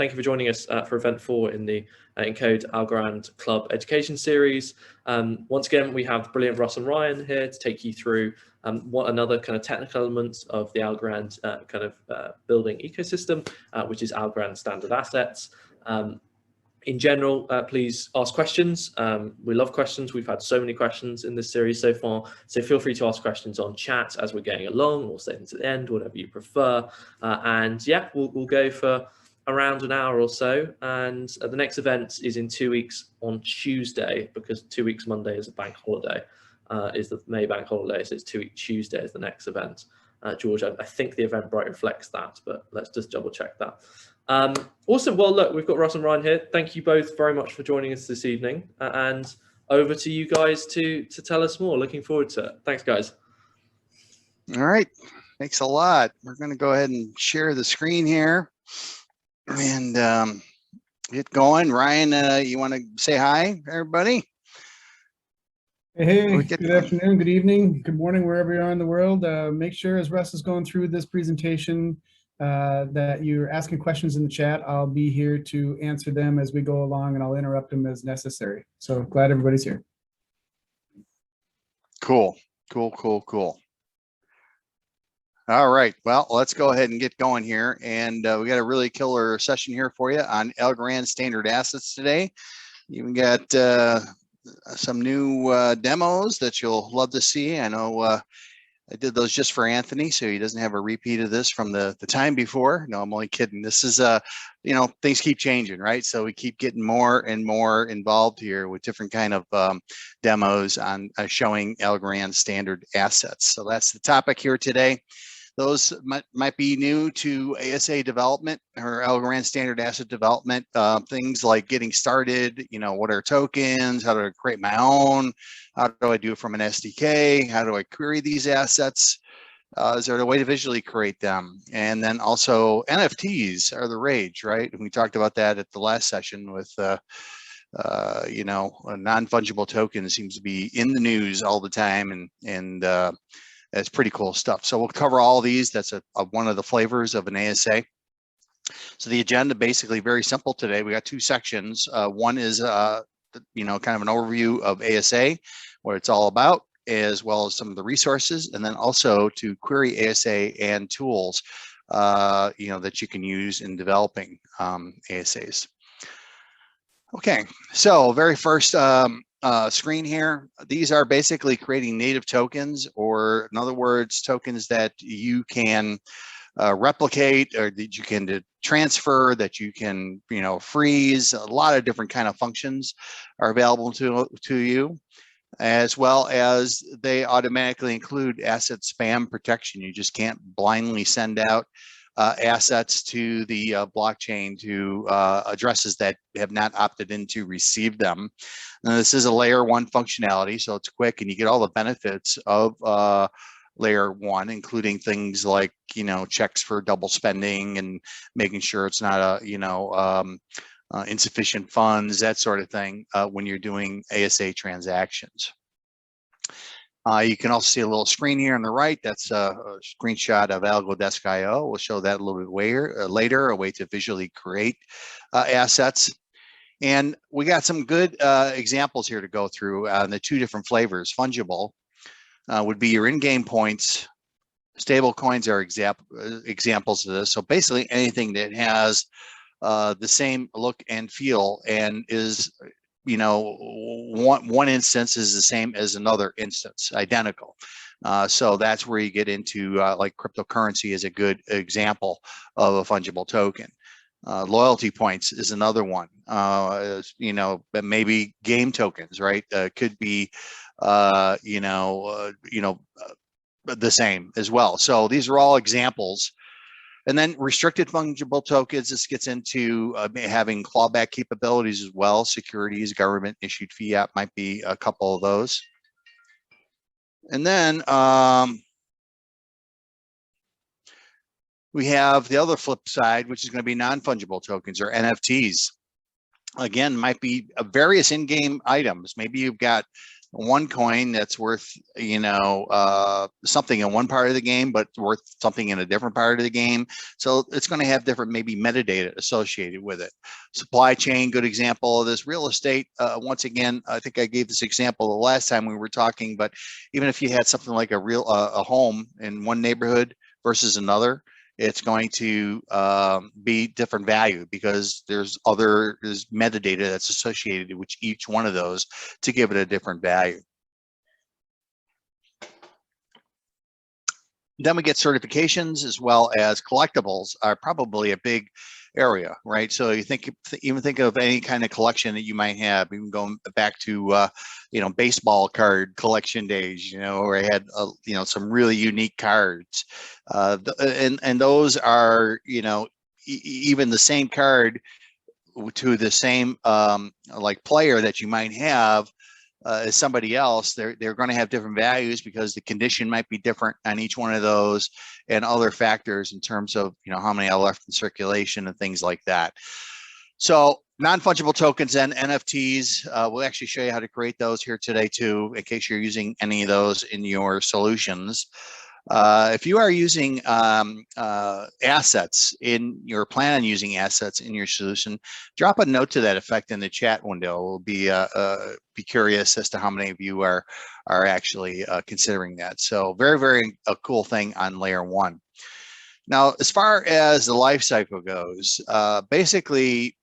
thank you for joining us for event 4 in the Encode Algorand Club Education Series. Once again, we have the brilliant Russ and Ryan here to take you through what another kind of technical elements of the Algorand building ecosystem, which is Algorand standard assets. In general, please ask questions. We love questions. We've had so many questions in this series so far, so feel free to ask questions on chat as we're going along, or save them to the end, whatever you prefer. And yeah, we'll go for around an hour or so. And the next event is in 2 weeks on Tuesday, because 2 weeks Monday is a bank holiday, is the May bank holiday, so it's 2 week Tuesday is the next event. George, I think the Eventbrite reflects that, but let's just double check that. Awesome. Well, look, we've got Russ and Ryan here. Thank you both very much for joining us this evening, and over to you guys to tell us more. Looking forward to it. Thanks, guys. All right. Thanks a lot. We're going to go ahead and share the screen here and get going. Ryan, you want to say hi, everybody? Hey, good afternoon, good evening, good morning, wherever you are in the world. Make sure as Russ is going through this presentation that you're asking questions in the chat. I'll be here to answer them as we go along, and I'll interrupt them as necessary. So glad everybody's here. Cool. All right, well, let's go ahead and get going here. And we got a really killer session here for you on Algorand standard assets today. You got some new demos that you'll love to see. I know I did those just for Anthony, so he doesn't have a repeat of this from the time before. No, I'm only kidding. This is you know, things keep changing, right? So we keep getting more and more involved here with different kind of demos on showing Algorand standard assets. So that's the topic here today. Those might be new to ASA development or Algorand standard asset development. Things like getting started, you know, what are tokens? How do I create my own? How do I do it from an SDK? How do I query these assets? Is there a way to visually create them? And then also NFTs are the rage, right? And we talked about that at the last session with, you know, non-fungible tokens seems to be in the news all the time, and it's pretty cool stuff. So we'll cover all of these. That's one of the flavors of an ASA. So the agenda basically very simple today. We got 2 sections. One is, you know, kind of an overview of ASA, what it's all about, as well as some of the resources, and then also to query ASA and tools, you know, that you can use in developing ASAs. Okay, so very first screen here, these are basically creating native tokens, or in other words, tokens that you can replicate, or that you can transfer, that you can, you know, freeze. A lot of different kind of functions are available to you, as well as they automatically include asset spam protection. You just can't blindly send out assets to the blockchain to addresses that have not opted in to receive them. Now, this is a layer 1 functionality, so it's quick, and you get all the benefits of layer 1, including things like, you know, checks for double spending and making sure it's not a, you know, insufficient funds, that sort of thing, when you're doing ASA transactions. You can also see a little screen here on the right. That's a screenshot of AlgoDEA. We'll show that a little bit later, a way to visually create assets. And we got some good examples here to go through on the 2 different flavors. Fungible would be your in-game points. Stable coins are examples of this. So basically anything that has the same look and feel and is, you know, one instance is the same as another instance, identical. So that's where you get into like cryptocurrency is a good example of a fungible token. Loyalty points is another one. You know, maybe game tokens, right? Could be, you know, the same as well. So these are all examples. And then restricted fungible tokens, this gets into having clawback capabilities as well. Securities, government issued fiat might be a couple of those. And then we have the other flip side, which is going to be non-fungible tokens, or NFTs. Again, might be various in-game items. Maybe you've got one coin that's worth, you know, something in one part of the game, but worth something in a different part of the game. So it's going to have different maybe metadata associated with it. Supply chain, good example of this. Real estate, once again, I think I gave this example the last time we were talking, but even if you had something like a home in one neighborhood versus another, it's going to be different value because there's metadata that's associated with each one of those to give it a different value. Then we get certifications as well as collectibles are probably a big area, right? So you even think of any kind of collection that you might have, even going back to you know, baseball card collection days, you know, where I had you know, some really unique cards, and those are, you know, even the same card to the same like player that you might have as somebody else, they're going to have different values because the condition might be different on each one of those, and other factors in terms of, you know, how many are left in circulation and things like that. So non-fungible tokens and NFTs, we'll actually show you how to create those here today too, in case you're using any of those in your solutions. If you are using assets in your plan on using assets in your solution, drop a note to that effect in the chat window. We'll be curious as to how many of you are actually considering that. So very a cool thing on layer one. Now, as far as the life cycle goes, basically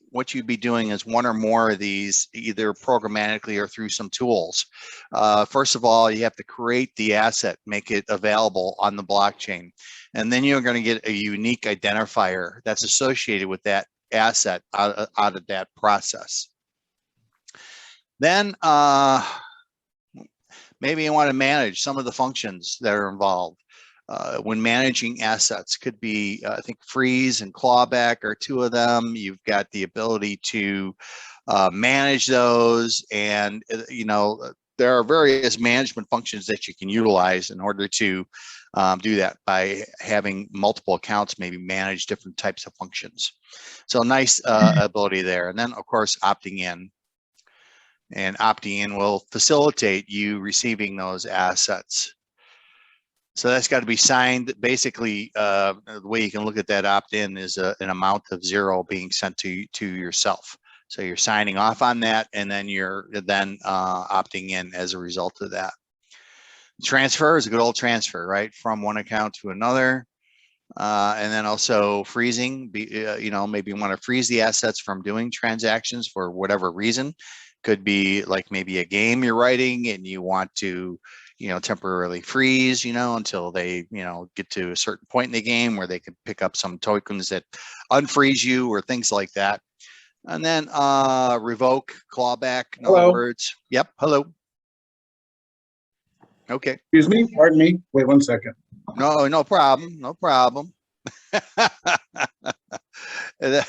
what you'd be doing is one or more of these, either programmatically or through some tools. First of all, you have to create the asset, make it available on the blockchain. And then you're going to get a unique identifier that's associated with that asset out of that process. Then maybe you want to manage some of the functions that are involved. When managing assets, could be, I think freeze and clawback are two of them. You've got the ability to manage those, and you know, there are various management functions that you can utilize in order to do that by having multiple accounts, maybe manage different types of functions. So nice ability there. And then of course opting in, and opting in will facilitate you receiving those assets. So that's got to be signed. Basically, the way you can look at that opt-in is an amount of 0 being sent to yourself. So you're signing off on that, and then you're opting in as a result of that. Transfer is a good old transfer, right, from one account to another. And then also freezing. You know, maybe you want to freeze the assets from doing transactions for whatever reason. Could be like maybe a game you're writing and you want to, you know, temporarily freeze, you know, until they, you know, get to a certain point in the game where they can pick up some tokens that unfreeze you or things like that. And then revoke, clawback, in other words. Yep, hello. Okay. Excuse me, pardon me. Wait 1 second. No problem, no problem. Then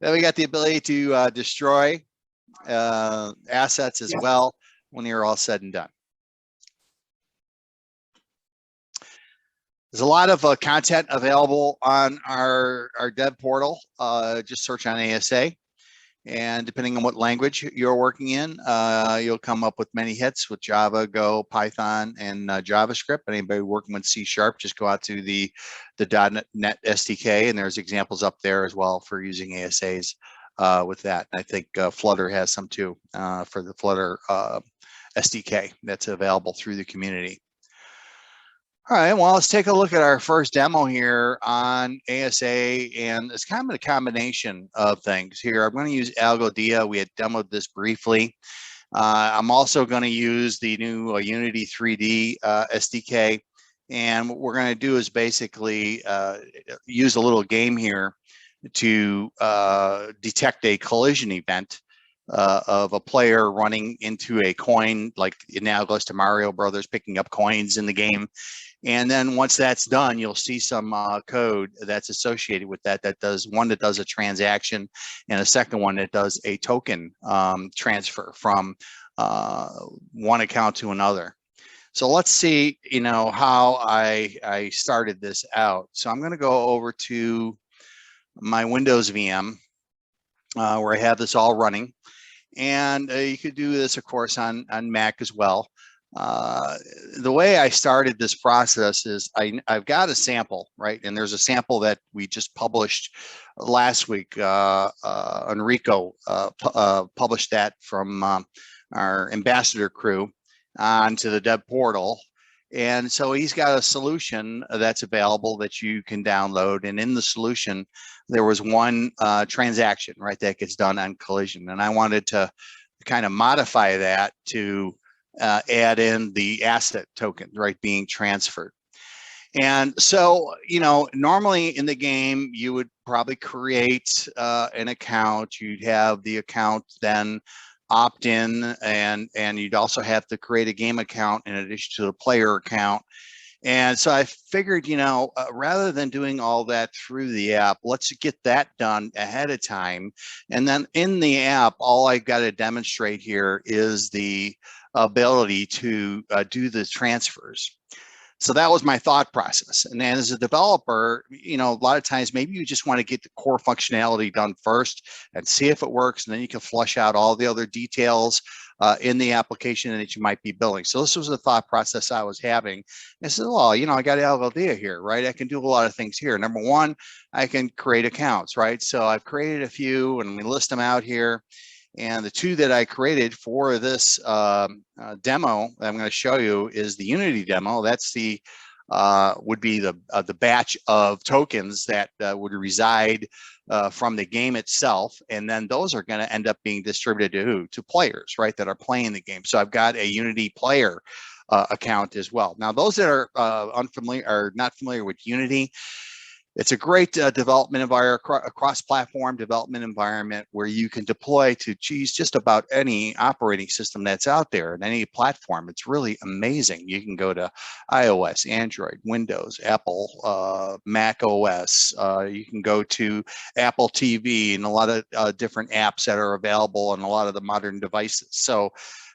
we got the ability to destroy assets as well when you're all said and done. There's a lot of content available on our dev portal. Just search on ASA, and depending on what language you're working in, you'll come up with many hits with Java, Go, Python, and JavaScript. Anybody working with C#, just go out to the .NET SDK, and there's examples up there as well for using ASAs with that. I think Flutter has some too for the Flutter SDK that's available through the community. All right, well, let's take a look at our first demo here on ASA, and it's kind of a combination of things here. I'm going to use AlgoDEA. We had demoed this briefly. I'm also going to use the new Unity 3D SDK, and what we're going to do is basically use a little game here to detect a collision event of a player running into a coin, like analogous to Mario Brothers, picking up coins in the game. And then once that's done, you'll see some code that's associated with that, that does a transaction, and a second one that does a token transfer from one account to another. So let's see, you know, how I started this out. So I'm going to go over to my Windows VM where I have this all running. And you could do this, of course, on Mac as well. The way I started this process is I've got a sample, right? And there's a sample that we just published last week. Enrico published that from our ambassador crew onto the dev portal. And so he's got a solution that's available that you can download. And in the solution, there was one transaction, right, that gets done on collision. And I wanted to kind of modify that to add in the asset token, right, being transferred. And so, you know, normally in the game, you would probably create an account. You'd have the account then opt in, and you'd also have to create a game account in addition to the player account. And so I figured, you know, rather than doing all that through the app, let's get that done ahead of time. And then in the app, all I've got to demonstrate here is the ability to do the transfers. So that was my thought process. And then as a developer, you know, a lot of times maybe you just want to get the core functionality done first and see if it works, and then you can flush out all the other details in the application that you might be building. So this was the thought process I was having. I said, well, you know, I got AlgoDEA here, right? I can do a lot of things here. Number one, I can create accounts, right? So I've created a few, and we list them out here. And the two that I created for this demo that I'm going to show you is the Unity demo. That's the would be the batch of tokens that would reside from the game itself, and then those are going to end up being distributed to who? To players, right, that are playing the game. So I've got a Unity player account as well. Now, those that are unfamiliar or not familiar with Unity, it's a great development environment, a cross-platform development environment where you can deploy to just about any operating system that's out there and any platform. It's really amazing. You can go to iOS, Android, Windows, Apple, Mac OS. You can go to Apple TV and a lot of different apps that are available on a lot of the modern devices. So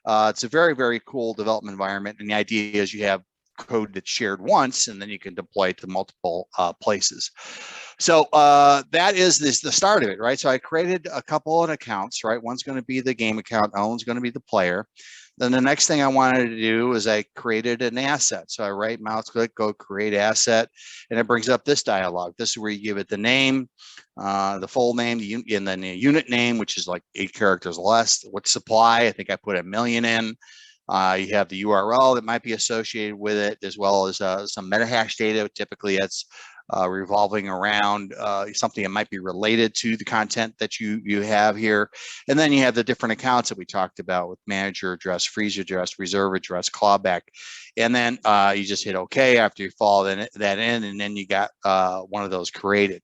it's a very, very cool development environment. And the idea is you have code that's shared once, and then you can deploy it to multiple places. So that is the start of it, right? So I created a couple of accounts, right? One's going to be the game account, one's going to be the player. Then the next thing I wanted to do is I created an asset. So I right mouse click, go create asset, and it brings up this dialog. This is where you give it the name, the full name, and then the unit name, which is like 8 characters less. What supply? I think I put 1 million in. You have the URL that might be associated with it, as well as some meta hash data. Typically, that's revolving around something that might be related to the content that you have here. And then you have the different accounts that we talked about with manager address, freeze address, reserve address, clawback. And then you just hit OK after you follow that in, and then you got one of those created.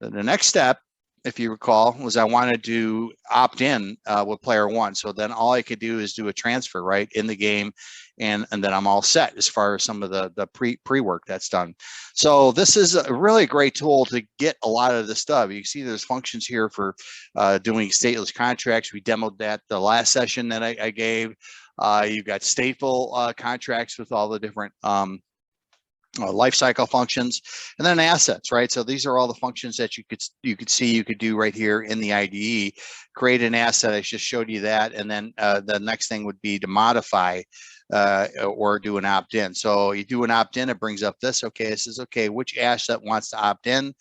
The next step, if you recall, was I wanted to opt in with player one. So then all I could do is do a transfer right in the game, and then I'm all set as far as some of the pre-work that's done. So this is a really great tool to get a lot of the stuff. You can see there's functions here for doing stateless contracts. We demoed that the last session that I gave. You've got stateful contracts with all the different lifecycle functions, and then assets, right? So these are all the functions that you could do right here in the IDE. Create an asset. I just showed you that, and then the next thing would be to modify or do an opt-in. So you do an opt-in, it brings up this. Okay, it says, okay, which asset wants to opt in?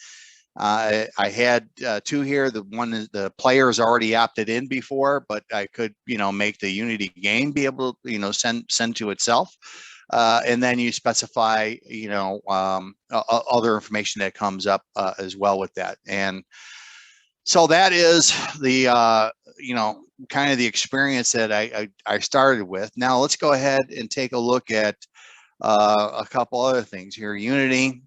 I had 2 here. The one is the player is already opted in before, but I could, make the Unity game be able to, send to itself. And then you specify, other information that comes up as well with that. And so that is the, kind of the experience that I started with. Now let's go ahead and take a look at a couple other things here. Unity.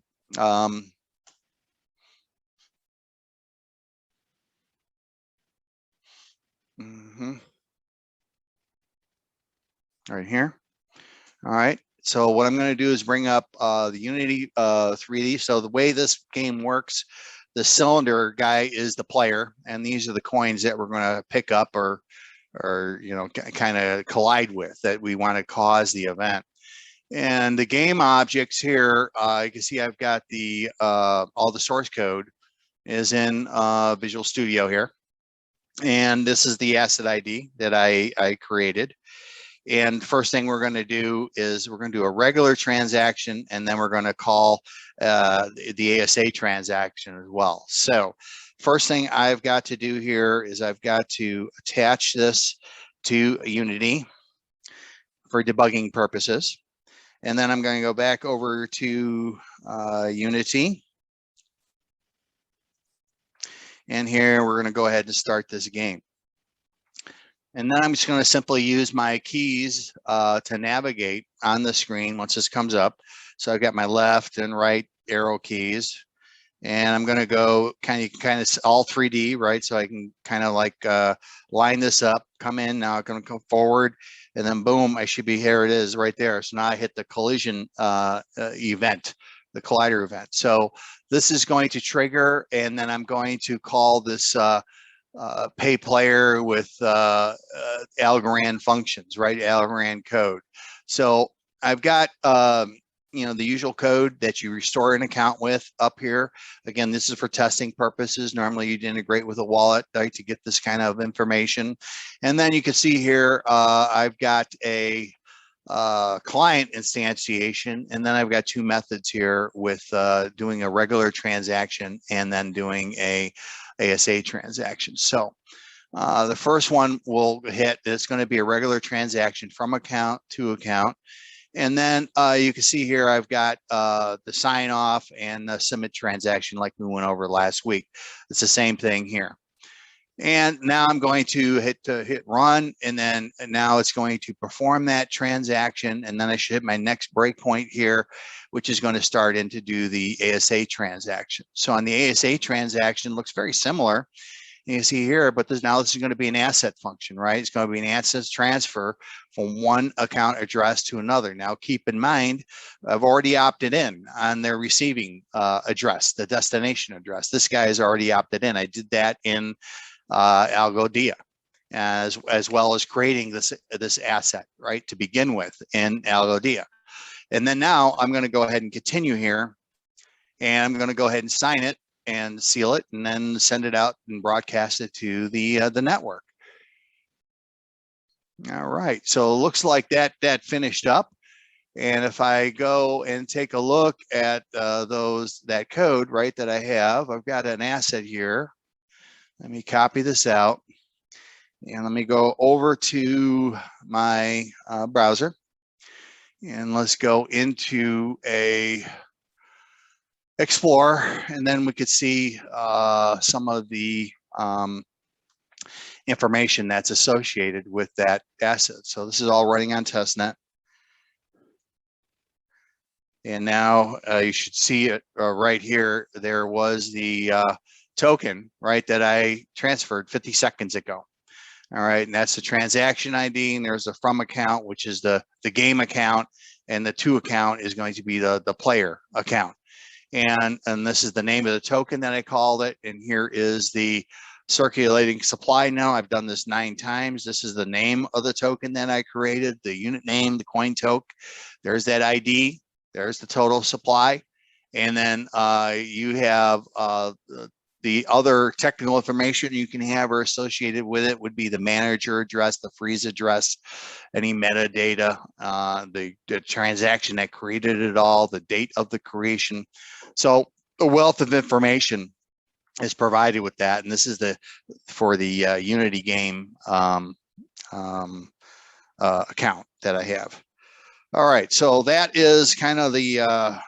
Right here. All right. So what I'm going to do is bring up the Unity 3D. So the way this game works, the cylinder guy is the player, and these are the coins that we're going to pick up or kind of collide with that we want to cause the event. And the game objects here, you can see I've got the all the source code is in Visual Studio here. And this is the asset ID that I created. And first thing we're going to do is we're going to do a regular transaction, and then we're going to call the ASA transaction as well. So first thing I've got to do here is I've got to attach this to Unity for debugging purposes. And then I'm going to go back over to Unity. And here we're going to go ahead and start this game. And then I'm just going to simply use my keys to navigate on the screen once this comes up. So I've got my left and right arrow keys. And I'm going to go kind of all 3D, right? So I can kind of like line this up, come in. Now I'm going to come forward, and then boom, I should be, here it is right there. So now I hit the collision event, the collider event. So this is going to trigger, and then I'm going to call this pay player with Algorand functions, right? Algorand code. So I've got you know, the usual code that you restore an account with up here. Again, this is for testing purposes. Normally you'd integrate with a wallet, right, to get this kind of information. And then you can see here, I've got a client instantiation, and then I've got two methods here with doing a regular transaction and then doing a ASA transaction. So the first one we'll hit, it's going to be a regular transaction from account to account. And then you can see here, I've got the sign off and the submit transaction like we went over last week. It's the same thing here. And now I'm going to hit run, and then now it's going to perform that transaction. And then I should hit my next breakpoint here, which is going to start in to do the ASA transaction. So on the ASA transaction, looks very similar. You see here, but now this is going to be an asset function, right? It's going to be an assets transfer from one account address to another. Now, keep in mind, I've already opted in on their receiving address, the destination address. This guy is already opted in. I did that in AlgoDEA, as well as creating this asset, right, to begin with in AlgoDEA. And then now I'm going to go ahead and continue here, and I'm going to go ahead and sign it and seal it, and then send it out and broadcast it to the network. All right, so it looks like that finished up. And if I go and take a look at that code, right, that I have, I've got an asset here. Let me copy this out, and let me go over to my browser, and let's go into a Explorer, and then we could see some of the information that's associated with that asset. So this is all running on testnet. And now you should see it right here. There was the token, right, that I transferred 50 seconds ago. All right, and that's the transaction ID, and there's the from account, which is the game account, and the to account is going to be the player account. And this is the name of the token that I called it. And here is the circulating supply. Now I've done this 9 times. This is the name of the token that I created, the unit name, the coin token. There's that ID. There's the total supply. And then you have the other technical information you can have or associated with it would be the manager address, the freeze address, any metadata, the transaction that created it all, the date of the creation. So a wealth of information is provided with that. And this is for the Unity game account that I have. All right, so that is kind of the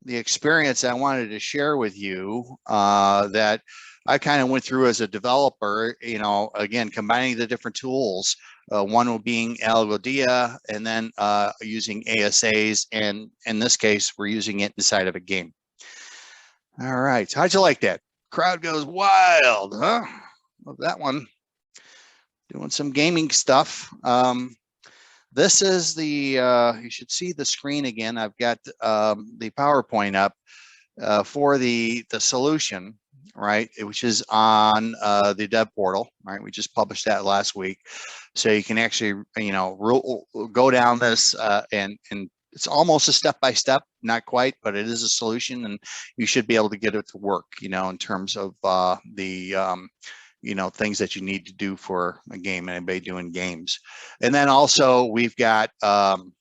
experience I wanted to share with you that I kind of went through as a developer, you know, again, combining the different tools, one being AlgoDEA, and then using ASAs, and in this case, we're using it inside of a game. All right, how'd you like that? Crowd goes wild, huh? Love that one. Doing some gaming stuff. This is the, you should see the screen again. I've got the PowerPoint up for the solution, right, which is on the dev portal, right? We just published that last week. So you can actually, you know, go down this and it's almost a step-by-step, not quite, but it is a solution, and you should be able to get it to work, you know, in terms of the things that you need to do for a game, anybody doing games. And then also we've got the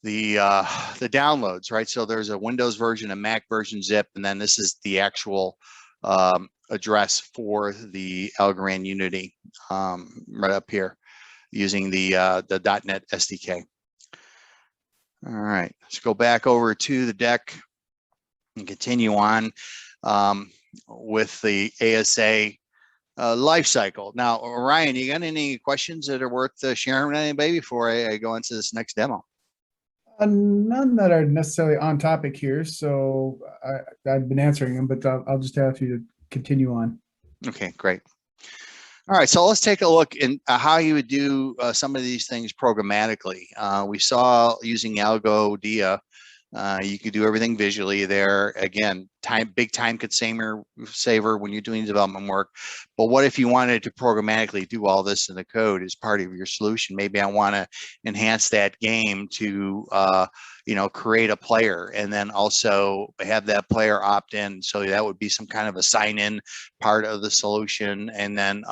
downloads, right? So there's a Windows version, a Mac version zip, and then this is the actual address for the Algorand Unity right up here using the .NET SDK. All right, let's go back over to the deck and continue on with the ASA Lifecycle. Now, Ryan, you got any questions that are worth sharing with anybody before I go into this next demo? None that are necessarily on topic here, so I've been answering them, but I'll just have you to continue on. Okay, great. All right, so let's take a look in how you would do some of these things programmatically. We saw using AlgoDEA, you could do everything visually there. Again, big time saver when you're doing development work. But what if you wanted to programmatically do all this in the code as part of your solution? Maybe I want to enhance that game to create a player and then also have that player opt in. So that would be some kind of a sign in part of the solution, and then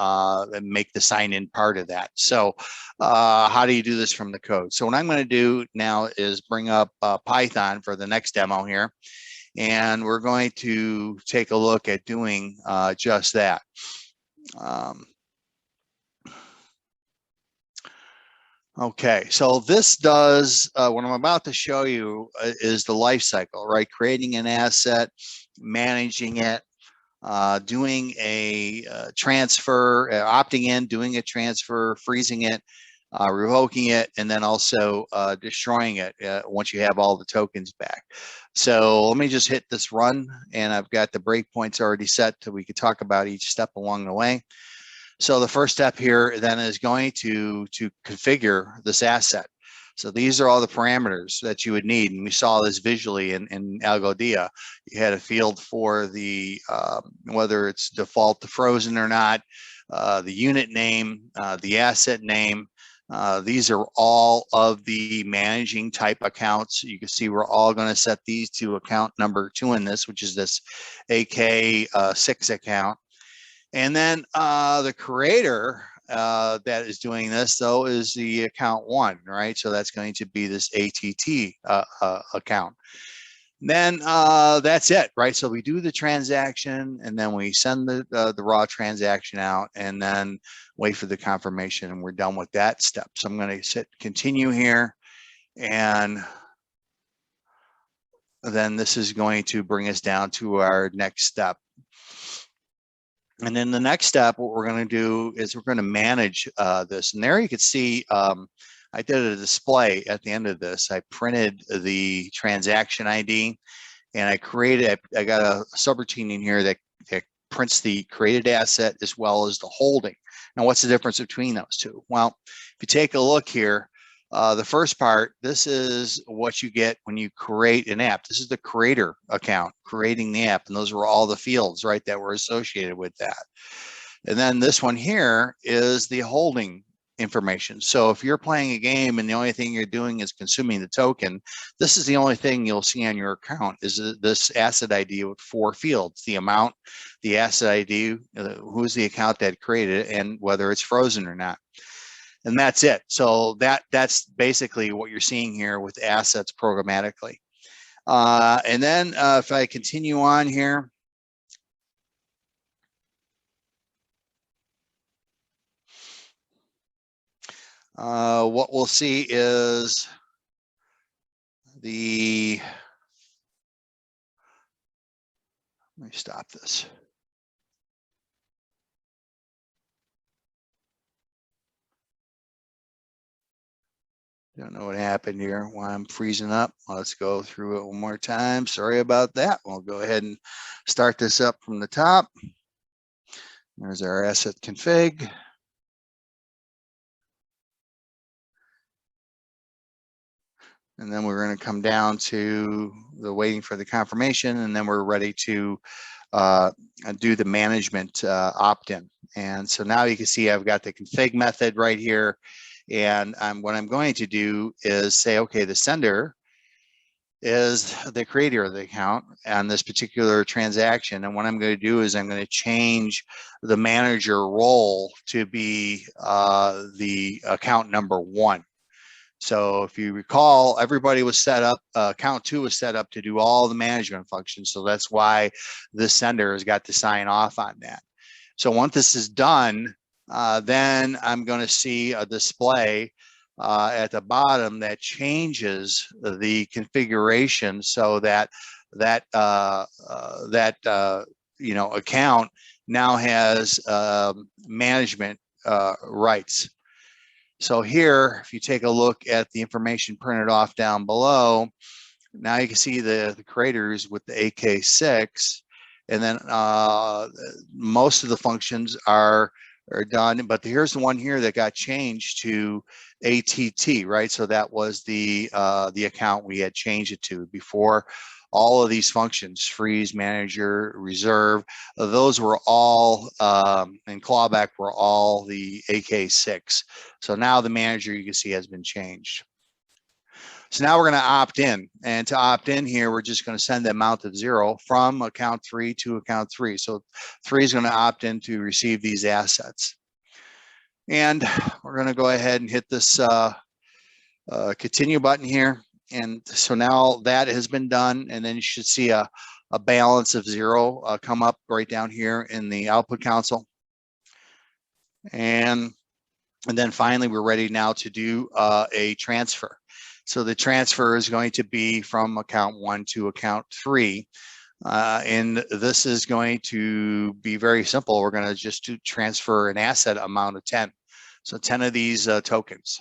make the sign in part of that. So how do you do this from the code? So what I'm going to do now is bring up Python for the next demo here. And we're going to take a look at doing just that. Okay, so this does, what I'm about to show you is the life cycle, right? Creating an asset, managing it, doing a transfer, opting in, doing a transfer, freezing it, revoking it, and then also destroying it once you have all the tokens back. So let me just hit this run, and I've got the breakpoints already set so we could talk about each step along the way. So the first step here then is going to configure this asset. So these are all the parameters that you would need, and we saw this visually in AlgoDEA. You had a field for the whether it's default to frozen or not, the unit name, the asset name. These are all of the managing type accounts. You can see we're all going to set these to account number 2 in this, which is this AK6 account. And then the creator that is doing this, though, is the account 1, right? So that's going to be this ATT account. Then that's it, right? So we do the transaction, and then we send the raw transaction out, and then wait for the confirmation, and we're done with that step. So I'm going to hit continue here, and then this is going to bring us down to our next step. And then the next step, what we're going to do is we're going to manage this. And there you can see I did a display at the end of this. I printed the transaction ID, and I got a subroutine in here that prints the created asset as well as the holding. Now, what's the difference between those two? Well, if you take a look here, the first part, this is what you get when you create an app. This is the creator account, creating the app, and those were all the fields, right, that were associated with that. And then this one here is the holding information. So if you're playing a game and the only thing you're doing is consuming the token, this is the only thing you'll see on your account is this asset ID with 4 fields: the amount, the asset ID, who's the account that created it, and whether it's frozen or not. And that's it. So that's basically what you're seeing here with assets programmatically. And then if I continue on here, what we'll see is let me stop this. Don't know what happened here, why I'm freezing up. Let's go through it one more time. Sorry about that. We'll go ahead and start this up from the top. There's our asset config. And then we're going to come down to the waiting for the confirmation, and then we're ready to do the management opt-in. And so now you can see I've got the config method right here. And what I'm going to do is say, okay, the sender is the creator of the account on this particular transaction. And what I'm going to do is I'm going to change the manager role to be the account number 1. So if you recall, everybody was set up, account 2 was set up to do all the management functions. So that's why the sender has got to sign off on that. So once this is done, then I'm going to see a display at the bottom that changes the configuration so that account now has management rights. So here, if you take a look at the information printed off down below, now you can see the creators with the AK6, and then most of the functions are done, but here's the one here that got changed to ATT, right? So that was the account we had changed it to before. All of these functions, freeze, manager, reserve, those were all, and clawback were all the AK6. So now the manager, you can see, has been changed. So now we're going to opt in, and to opt in here, we're just going to send the amount of 0 from account 3 to account 3. So 3 is going to opt in to receive these assets. And we're going to go ahead and hit this continue button here. And so now that has been done, and then you should see a balance of 0 come up right down here in the output console. And then finally, we're ready now to do a transfer. So the transfer is going to be from account 1 to account 3. And this is going to be very simple. We're going to just transfer an asset amount of 10. So 10 of these tokens.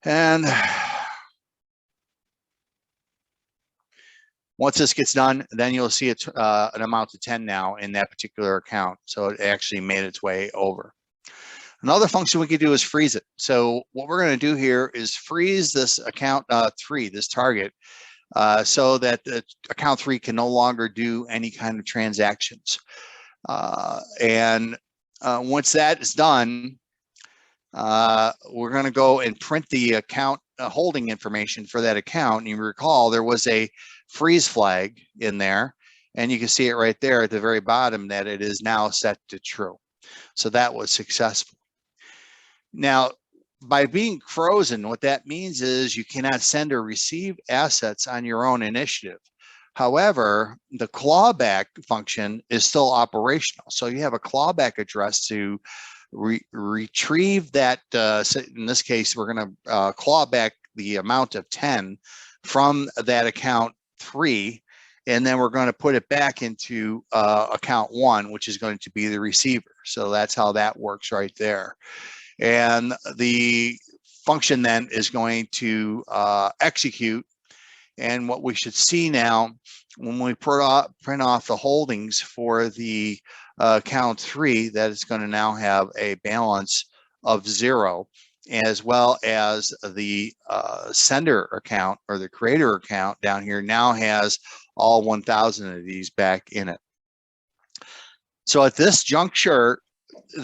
And once this gets done, then you'll see an amount of 10 now in that particular account. So it actually made its way over. Another function we could do is freeze it. So what we're going to do here is freeze this account 3, this target, so that the account 3 can no longer do any kind of transactions. And once that is done, we're going to go and print the account holding information for that account. And you recall there was a freeze flag in there, and you can see it right there at the very bottom that it is now set to true. So that was successful. Now, by being frozen, what that means is you cannot send or receive assets on your own initiative. However, the clawback function is still operational. So you have a clawback address to retrieve that. In this case, we're going to claw back the amount of 10 from that account 3, and then we're going to put it back into account 1, which is going to be the receiver. So that's how that works right there. And the function then is going to execute. And what we should see now, when we print off the holdings for the account 3, that is going to now have a balance of 0, as well as the sender account or the creator account down here now has all 1,000 of these back in it. So at this juncture,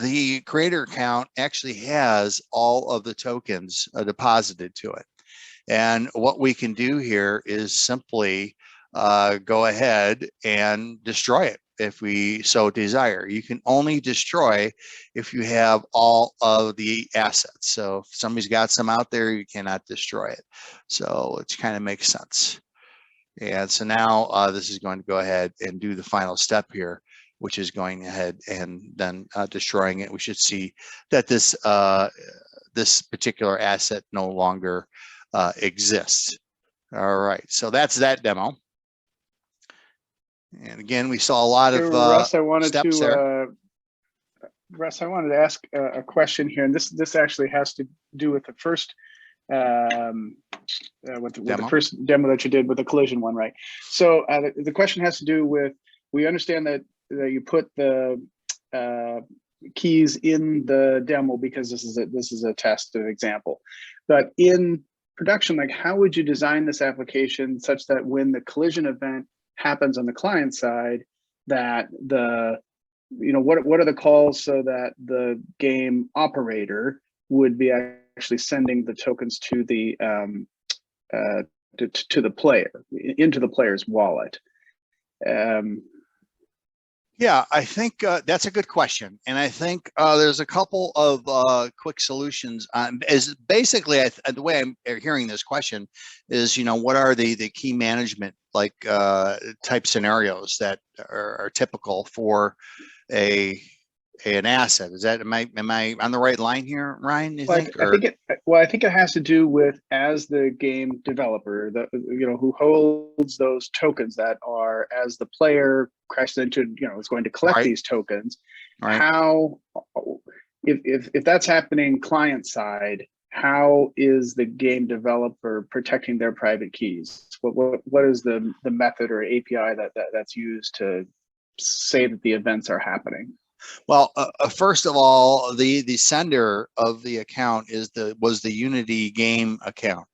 the creator account actually has all of the tokens deposited to it. And what we can do here is simply go ahead and destroy it if we so desire. You can only destroy if you have all of the assets. So if somebody's got some out there, you cannot destroy it. So it kind of makes sense. And so now this is going to go ahead and do the final step here, which is going ahead and then destroying it. We should see that this this particular asset no longer exists. All right, so that's that demo. And again, we saw a lot of Russ, I wanted steps there. Russ, I wanted to ask a question here, and this actually has to do with the first with the first demo that you did with the collision one, right? So the question has to do with, we understand that you put the keys in the demo because this is a test example, but in production, like, how would you design this application such that when the collision event happens on the client side, that what are the calls so that the game operator would be actually sending the tokens to the player, into the player's wallet. Yeah, I think that's a good question, and I think there's a couple of quick solutions. Is basically the way I'm hearing this question is, what are the key management like type scenarios that are typical for an asset? Is that am I on the right line here, Ryan? You think? I think it has to do with, as the game developer, who holds those tokens that are, as the player crashes into, is going to collect these tokens. Right. How, if that's happening client side, how is the game developer protecting their private keys? What is the method or API that's used to say that the events are happening? Well, first of all, the sender of the account was the Unity game account.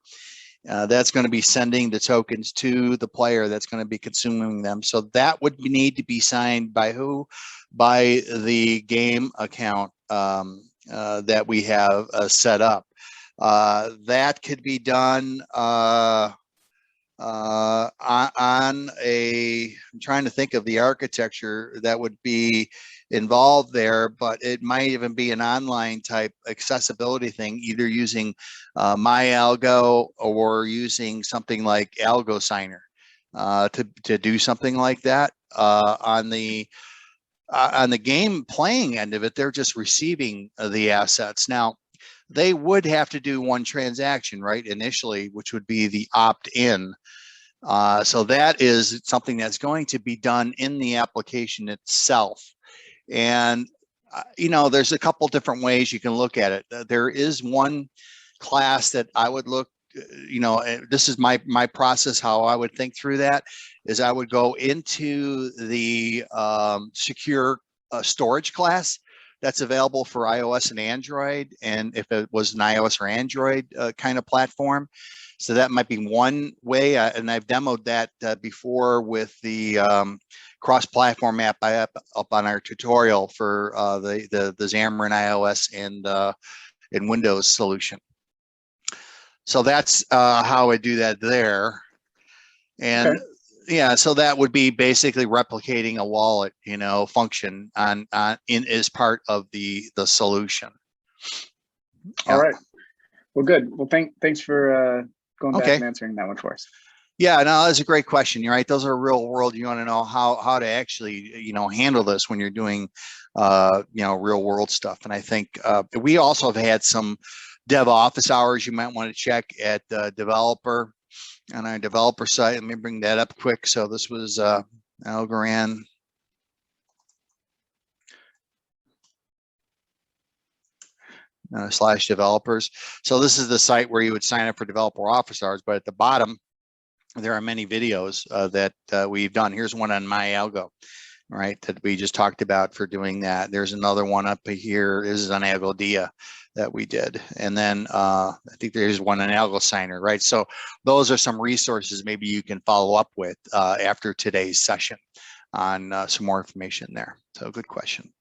That's going to be sending the tokens to the player that's going to be consuming them. So that would need to be signed by who? By the game account that we have set up. That could be done I'm trying to think of the architecture that would be involved there, but it might even be an online type accessibility thing, either using MyAlgo or using something like AlgoSigner to do something like that. On the game playing end of it, they're just receiving the assets. Now, they would have to do one transaction, right, initially, which would be the opt-in. So that is something that's going to be done in the application itself. And, there's a couple different ways you can look at it. There is one class that I would look, this is my process, how I would think through that, is I would go into the secure storage class that's available for iOS and Android, and if it was an iOS or Android kind of platform. So that might be one way, and I've demoed that before with the cross-platform app up on our tutorial for the Xamarin iOS and Windows solution. So that's how I do that there. And okay. Yeah, so that would be basically replicating a wallet, function as part of the solution. All right. Well, good. Well, thanks for going back and answering that one for us. Yeah, no, that's a great question. You're right. Those are real world. You want to know how to actually, handle this when you're doing, real world stuff. And I think we also have had some dev office hours you might want to check at developer on our developer site. Let me bring that up quick. So this was Algorand. /developers. So this is the site where you would sign up for developer office hours, but at the bottom, there are many videos that we've done. Here's one on MyAlgo, right, that we just talked about for doing that. There's another one up here. This is on AlgoDEA that we did. And then I think there's one on AlgoSigner, right? So those are some resources maybe you can follow up with after today's session on some more information there. So good question.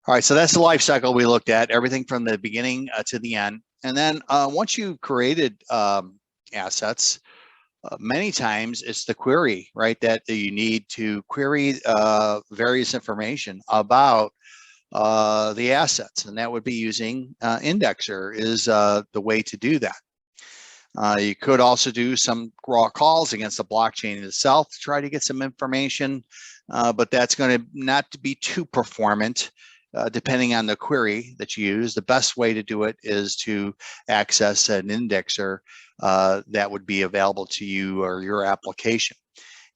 All right, so that's the life cycle we looked at, everything from the beginning to the end. And then once you've created assets, many times it's the query, right, that you need to query various information about the assets. And that would be using Indexer is the way to do that. You could also do some raw calls against the blockchain itself to try to get some information, but that's going to not to be too performant. Depending on the query that you use. The best way to do it is to access an indexer that would be available to you or your application.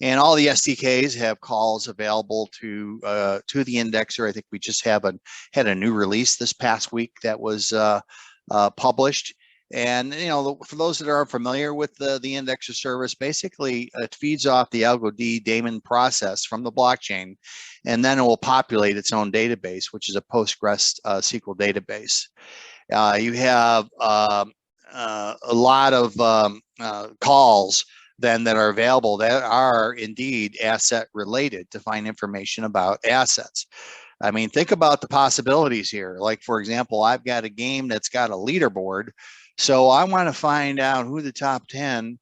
And all the SDKs have calls available to the indexer. I think we just had a new release this past week that was published. And for those that are familiar with the indexer service, basically it feeds off the AlgoDEA daemon process from the blockchain, and then it will populate its own database, which is a Postgres SQL database. You have a lot of calls then that are available that are indeed asset related to find information about assets. I mean, think about the possibilities here. Like, for example, I've got a game that's got a leaderboard. So I want to find out who the top 10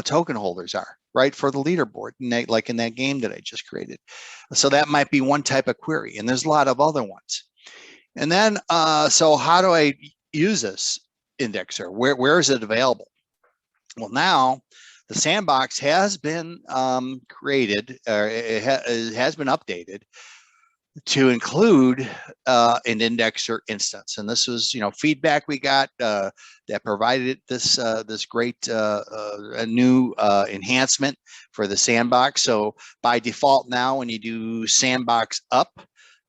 token holders are, right, for the leaderboard, like in that game that I just created. So that might be one type of query, and there's a lot of other ones. And then, so how do I use this indexer? Where is it available? Well, now the sandbox has been created, it has been updated to include an indexer instance. And this was, feedback we got that provided this this great a new enhancement for the sandbox. So by default now, when you do sandbox up,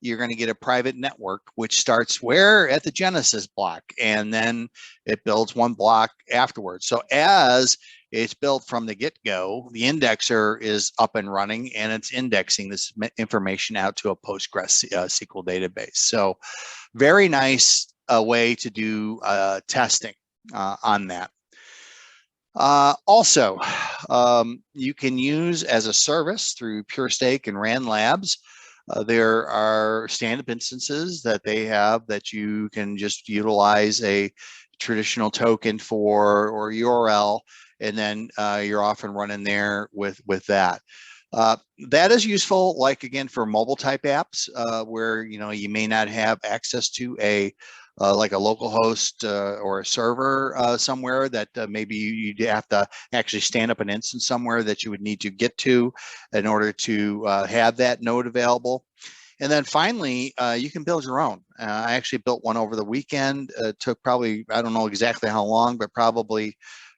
you're going to get a private network, which starts where? At the Genesis block, and then it builds one block afterwards. So as it's built from the get-go, the indexer is up and running, and it's indexing this information out to a Postgres SQL database. So very nice way to do testing on that. Also, you can use as a service through PureStake and RAN Labs. There are stand-up instances that they have that you can just utilize a traditional token for or URL, and then you're off and running there with that. That is useful, like again, for mobile type apps where you may not have access to a like a local host or a server somewhere that maybe you'd have to actually stand up an instance somewhere that you would need to get to in order to have that node available. And then finally, you can build your own. I actually built one over the weekend. It took probably, I don't know exactly how long, but probably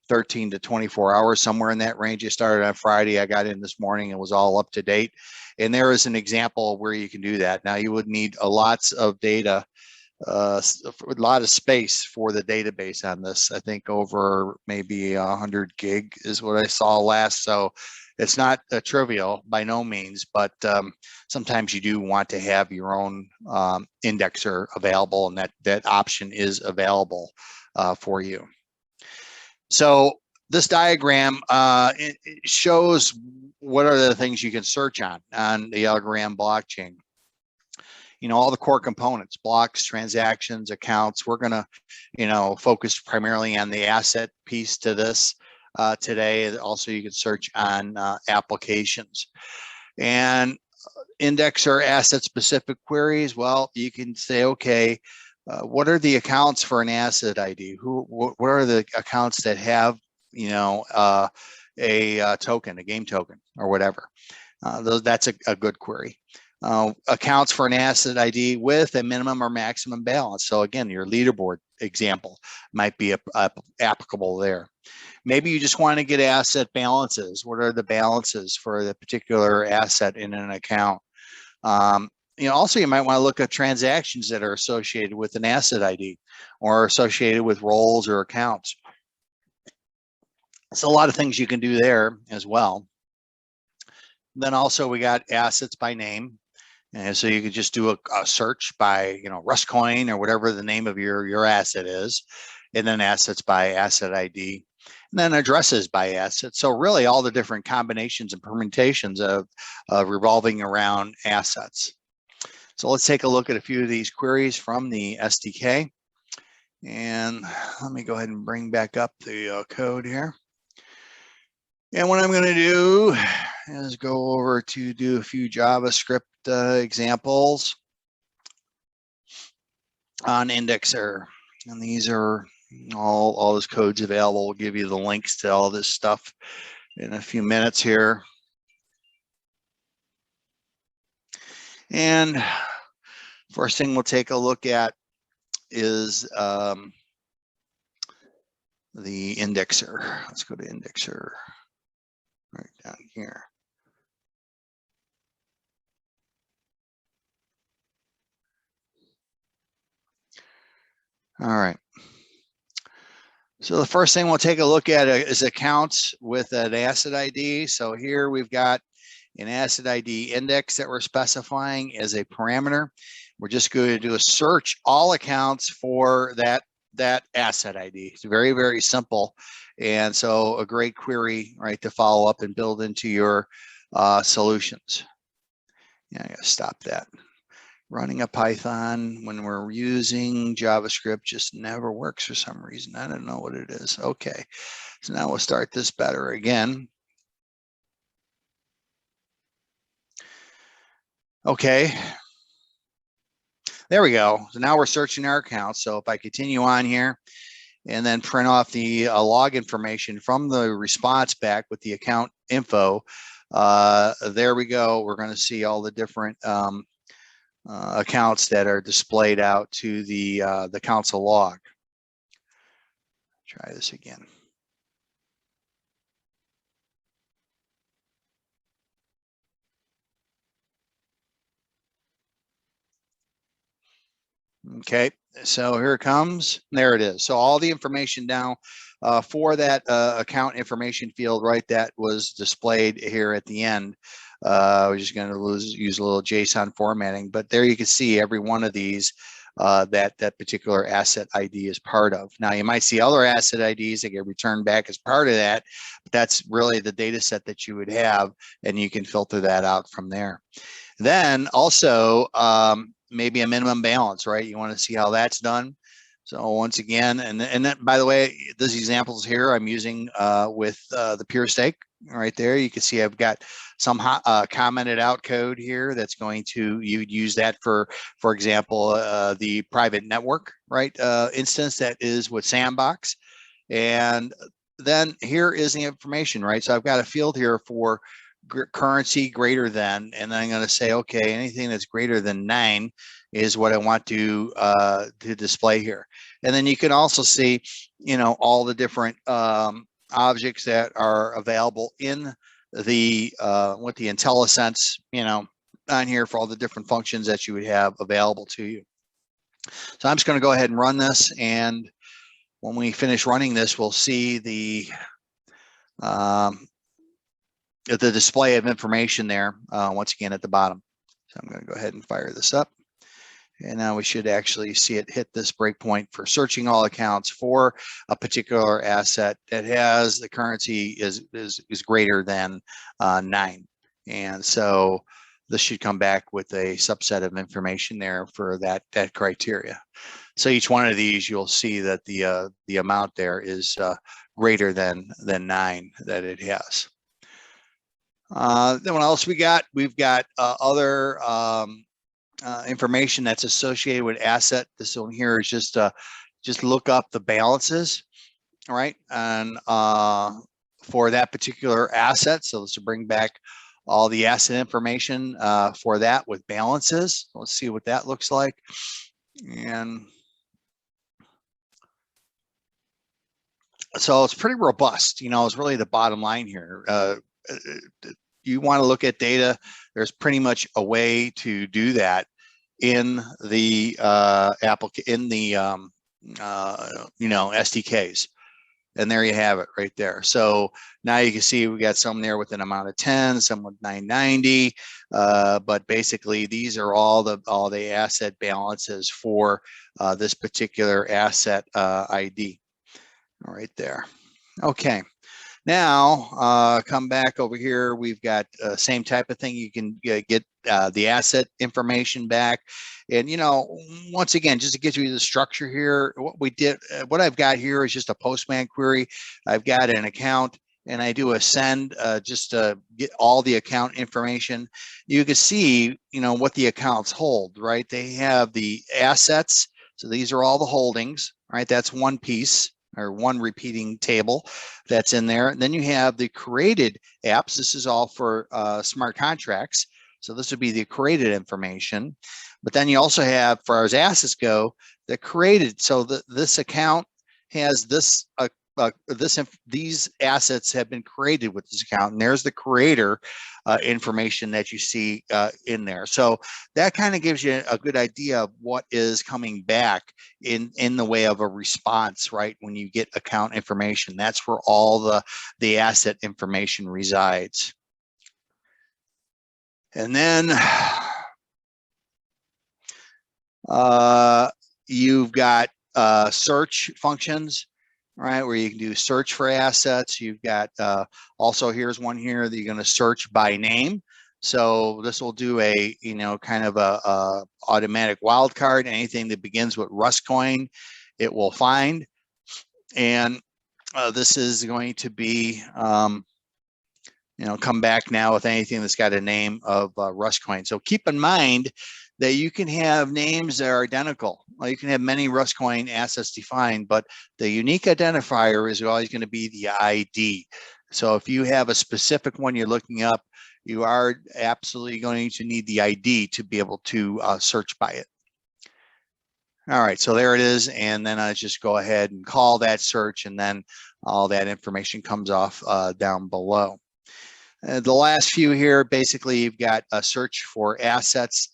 13 to 24 hours, somewhere in that range. It started on Friday. I got in this morning. It was all up to date. And there is an example where you can do that. Now, you would need lots of data, a lot of space for the database on this. I think over maybe 100 gig is what I saw last. So it's not trivial by no means, but sometimes you do want to have your own indexer available, and that option is available for you. So this diagram it shows what are the things you can search on the Algorand blockchain. All the core components, blocks, transactions, accounts. We're going to, focus primarily on the asset piece to this today. Also, you can search on applications and indexer asset specific queries. Well, you can say, okay, what are the accounts for an asset ID? What are the accounts that have, a token, a game token or whatever? That's a good query. Accounts for an asset ID with a minimum or maximum balance. So again, your leaderboard example might be applicable there. Maybe you just want to get asset balances. What are the balances for the particular asset in an account? Also, you might want to look at transactions that are associated with an asset ID or associated with roles or accounts. So a lot of things you can do there as well. Then also we got assets by name. And so you could just do a search by, Russ Coin or whatever the name of your asset is, and then assets by asset ID, and then addresses by asset. So really all the different combinations and permutations of revolving around assets. So let's take a look at a few of these queries from the SDK. And let me go ahead and bring back up the code here. And what I'm going to do is go over to do a few JavaScript examples on indexer. And these are all this code's available. We'll give you the links to all this stuff in a few minutes here. And first thing we'll take a look at is the indexer. Let's go to indexer right down here. All right. So the first thing we'll take a look at is accounts with an asset ID. So here we've got an asset ID index that we're specifying as a parameter. We're just going to do a search all accounts for that asset ID. It's very, very simple. And so a great query, right, to follow up and build into your solutions. Yeah, I gotta stop that. running a Python when we're using JavaScript just never works for some reason. I don't know what it is. Okay, so now we'll start this better again. Okay, there we go. So now we're searching our account. So if I continue on here and then print off the log information from the response back with the account info, there we go. We're going to see all the different accounts that are displayed out to the console log. Try this again. Okay, so here it comes. There it is. So all the information now for that account information field, right, that was displayed here at the end. We're just going to use a little JSON formatting, but there you can see every one of these that particular asset ID is part of. Now you might see other asset IDs that get returned back as part of that, but that's really the data set that you would have, and you can filter that out from there. Then also maybe a minimum balance, right? You want to see how that's done. So once again, and then, by the way, these examples here I'm using with the pure stake right there. You can see I've got some commented out code here that's going to, you'd use that for example, the private network, right? Instance that is with Sandbox. And then here is the information, right? So I've got a field here for currency greater than, and then I'm going to say, okay, anything that's greater than 9 is what I want to display here. And then you can also see, you know, all the different objects that are available in the with the IntelliSense, you know, on here for all the different functions that you would have available to you. So I'm just going to go ahead and run this, and when we finish running this, we'll see the display of information there once again at the bottom. So I'm going to go ahead and fire this up. And now we should actually see it hit this breakpoint for searching all accounts for a particular asset that has the currency is greater than 9. And so this should come back with a subset of information there for that criteria. So each one of these, you'll see that the amount there is greater than 9 that it has. Then what else we got? We've got other information that's associated with asset. This one here is just look up the balances, all right, and for that particular asset. So let's bring back all the asset information for that with balances. Let's see what that looks like. And so it's pretty robust, you know, it's really the bottom line here. You want to look at data, there's pretty much a way to do that in the you know, SDKs. And there you have it right there. So now you can see we got some there with an amount of 10, some with 990, but basically these are all the asset balances for this particular asset ID. All right there. Okay. Now, come back over here. We've got same type of thing. You can get the asset information back. And, you know, once again, just to get you the structure here, what I've got here is just a Postman query. I've got an account, and I do a send just to get all the account information. You can see, you know, what the accounts hold, right? They have the assets. So these are all the holdings, right? That's one piece, or one repeating table that's in there. And then you have the created apps. This is all for smart contracts. So this would be the created information. But then you also have, as far as assets go, the created. So this account has this, these assets have been created with this account, and there's the creator information that you see in there. So that kind of gives you a good idea of what is coming back in the way of a response, right? When you get account information, that's where all the asset information resides. And then you've got search functions, right, where you can do search for assets. You've got also, here's one here that you're going to search by name. So this will do a, kind of a automatic wildcard. Anything that begins with Rust coin, it will find. And this is going to be, come back now with anything that's got a name of Rust coin. So keep in mind that you can have names that are identical. Well, you can have many Rust coin assets defined, but the unique identifier is always going to be the ID. So if you have a specific one you're looking up, you are absolutely going to need the ID to be able to search by it. All right, so there it is. And then I just go ahead and call that search, and then all that information comes off down below. The last few here, basically you've got a search for assets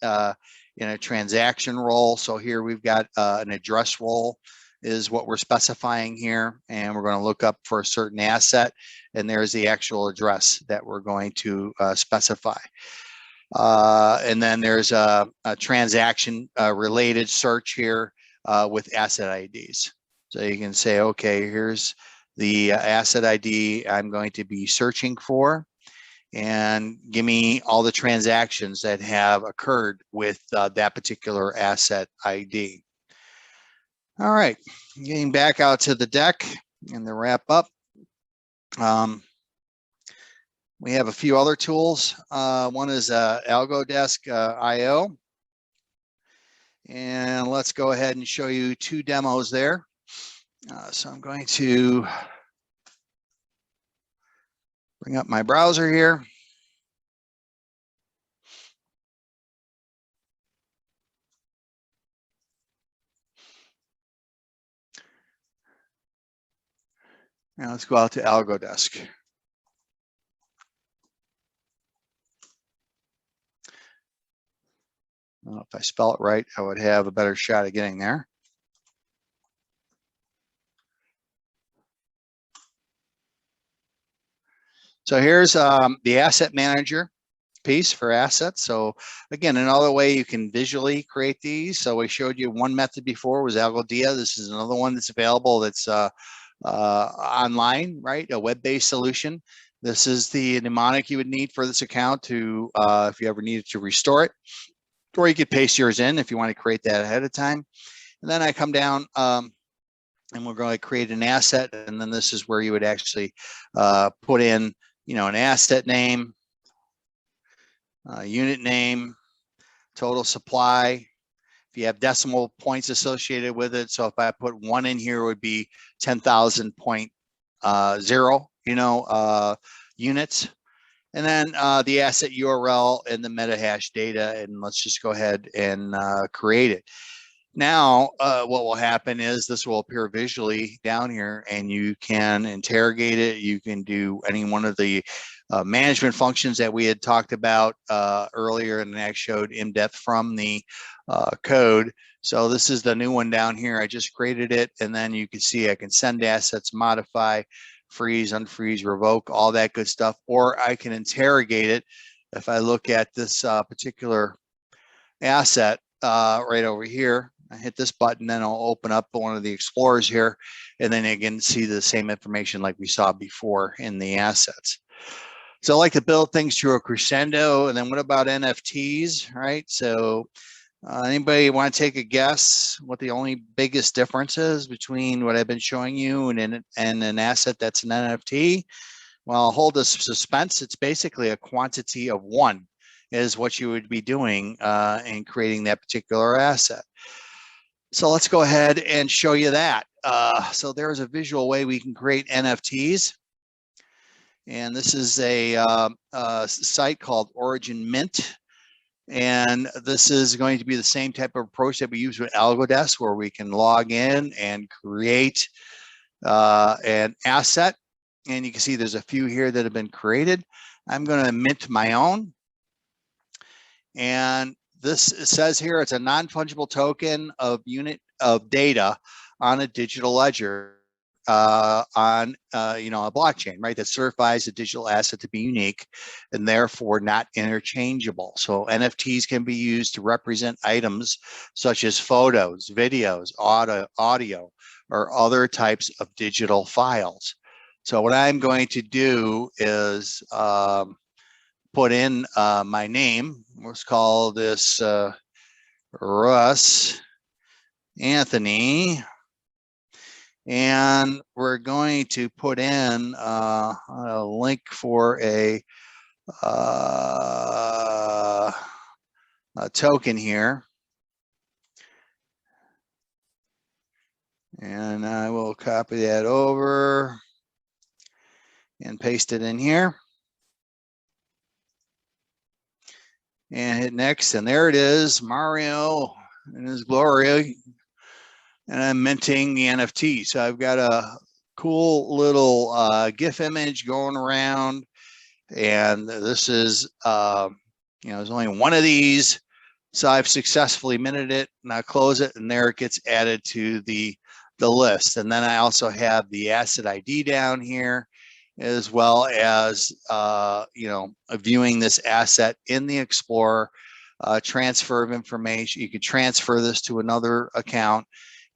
in a transaction role. So here we've got an address role is what we're specifying here. And we're going to look up for a certain asset, and there's the actual address that we're going to specify. And then there's a transaction related search here with asset IDs. So you can say, okay, here's the asset ID I'm going to be searching for, and give me all the transactions that have occurred with that particular asset ID. All right, getting back out to the deck and the wrap up. We have a few other tools. One is AlgoDesk IO. And let's go ahead and show you two demos there. So I'm going to bring up my browser here. Now let's go out to AlgoDesk. Well, if I spell it right, I would have a better shot at getting there. So here's the asset manager piece for assets. So again, another way you can visually create these. So we showed you one method before was AlgoDEA. This is another one that's available that's online, right? A web-based solution. This is the mnemonic you would need for this account to, if you ever needed to restore it, or you could paste yours in if you want to create that ahead of time. And then I come down and we're going to create an asset. And then this is where you would actually put in, an asset name, unit name, total supply. If you have decimal points associated with it. So if I put 1 in here, it would be 10,000.0, units. And then the asset URL and the meta hash data. And let's just go ahead and create it. Now, what will happen is this will appear visually down here, and you can interrogate it. You can do any one of the management functions that we had talked about earlier, and I showed in depth from the code. So this is the new one down here. I just created it, and then you can see I can send assets, modify, freeze, unfreeze, revoke, all that good stuff, or I can interrogate it. If I look at this particular asset right over here, I hit this button, then I'll open up one of the explorers here, and then you can see the same information like we saw before in the assets. So I like to build things to a crescendo. And then what about NFTs, right? So anybody want to take a guess what the only biggest difference is between what I've been showing you and an asset that's an NFT? Well, hold the suspense. It's basically a quantity of 1 is what you would be doing in creating that particular asset. So let's go ahead and show you that. So there's a visual way we can create NFTs. And this is a site called OriginMint. And this is going to be the same type of approach that we use with AlgoDesk, where we can log in and create an asset. And you can see there's a few here that have been created. I'm going to mint my own. And this says here it's a non-fungible token of unit of data on a digital ledger on a blockchain, right? That certifies a digital asset to be unique and therefore not interchangeable. So NFTs can be used to represent items such as photos, videos, audio, or other types of digital files. So what I'm going to do is put in my name. Let's call this Russ Anthony. And we're going to put in a link for a token here. And I will copy that over and paste it in here. And hit next, and there it is, Mario and his glory. And I'm minting the NFT. So I've got a cool little GIF image going around. And this is, there's only one of these. So I've successfully minted it, and I close it, and there it gets added to the list. And then I also have the asset ID down here, as well as, viewing this asset in the Explorer, transfer of information. You could transfer this to another account.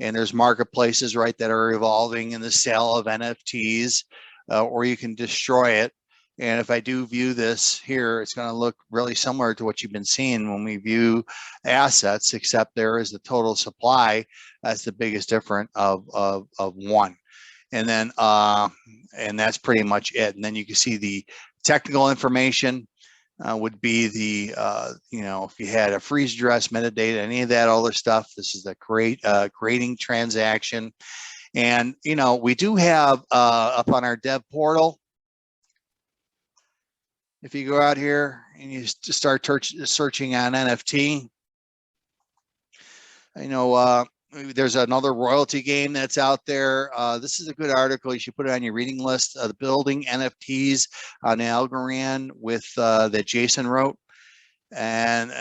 And there's marketplaces, right, that are evolving in the sale of NFTs, or you can destroy it. And if I do view this here, it's going to look really similar to what you've been seeing when we view assets, except there is the total supply. That's the biggest difference of one. And then, and that's pretty much it. And then you can see the technical information would be the, if you had a freeze address, metadata, any of that other stuff. This is the grading transaction. And, we do have up on our dev portal, if you go out here and you start searching on NFT, there's another royalty game that's out there. This is a good article. You should put it on your reading list. The building NFTs on Algorand with that Jason wrote, and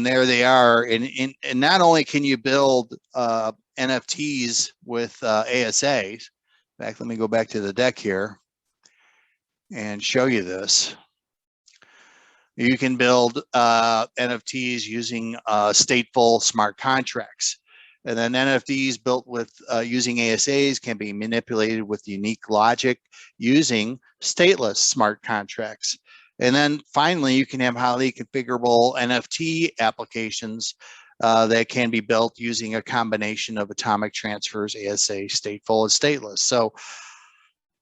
there they are. And not only can you build NFTs with ASAs. In fact, let me go back to the deck here and show you this. You can build NFTs using stateful smart contracts. And then NFTs built with using ASAs can be manipulated with unique logic using stateless smart contracts. And then finally, you can have highly configurable NFT applications that can be built using a combination of atomic transfers, ASA, stateful, and stateless. So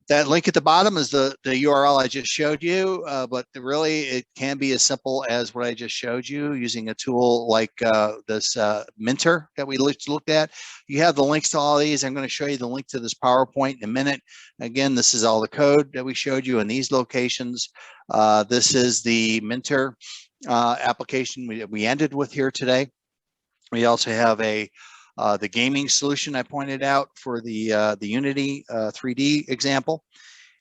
that link at the bottom is the URL I just showed you, but really it can be as simple as what I just showed you using a tool like this Minter that we looked at. You have the links to all of these. I'm going to show you the link to this PowerPoint in a minute. Again, this is all the code that we showed you in these locations. This is the Minter application we ended with here today. We also have the gaming solution I pointed out for the Unity 3D example.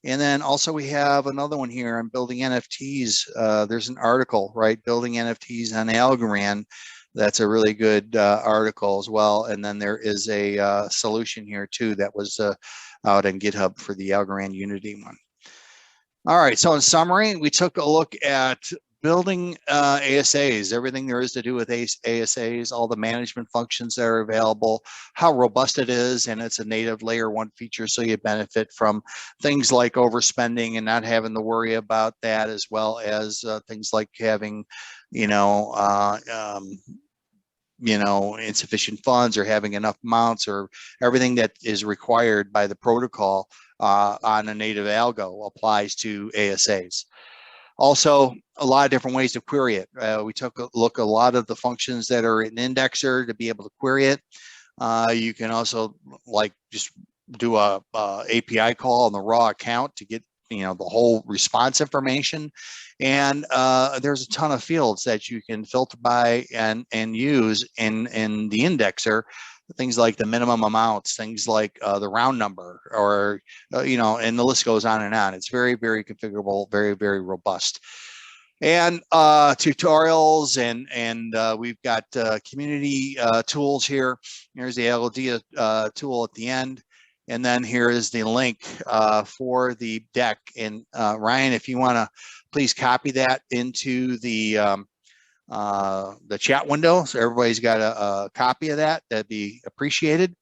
And then also we have another one here on building NFTs. There's an article, right? Building NFTs on Algorand. That's a really good article as well. And then there is a solution here too that was out on GitHub for the Algorand Unity one. All right, so in summary, we took a look at building ASAs, everything there is to do with ASAs, all the management functions that are available, how robust it is, and it's a native layer 1 feature, so you benefit from things like overspending and not having to worry about that, as well as things like having, insufficient funds or having enough amounts, or everything that is required by the protocol on a native algo applies to ASAs. Also, a lot of different ways to query it. We took a look at a lot of the functions that are in Indexer to be able to query it. You can also just do a API call on the raw account to get the whole response information. And there's a ton of fields that you can filter by and use in the Indexer. Things like the minimum amounts, things like the round number, or, and the list goes on and on. It's very, very configurable, very, very robust. And tutorials, and we've got community tools here. Here's the AlgoDEA tool at the end. And then here is the link for the deck. And Ryan, if you want to please copy that into the chat window, so everybody's got a copy of that, that'd be appreciated.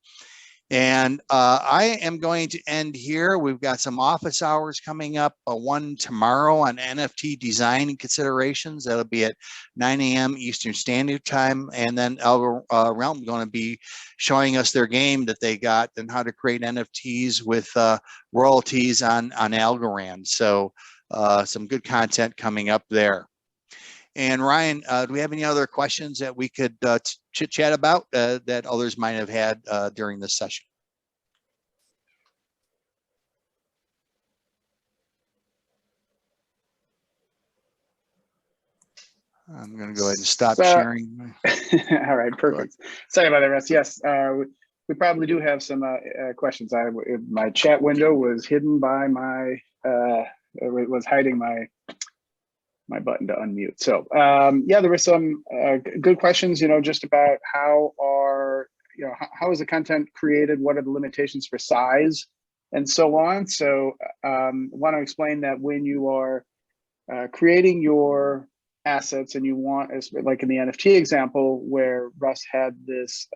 And I am going to end here. We've got some office hours coming up, one tomorrow on NFT design considerations. That'll be at 9 a.m. Eastern Standard Time. And then Algorand is going to be showing us their game that they got and how to create NFTs with royalties on Algorand. So some good content coming up there. And Ryan, do we have any other questions that we could chit chat about that others might have had during this session? I'm going to go ahead and stop sharing. All right, perfect. Sorry about that, Russ. Yes, we probably do have some questions. My chat window was hidden by my, was hiding my button to unmute. So yeah, there were some good questions, just about how how is the content created? What are the limitations for size and so on? So I want to explain that when you are creating your assets and you want, like in the NFT example where Russ had this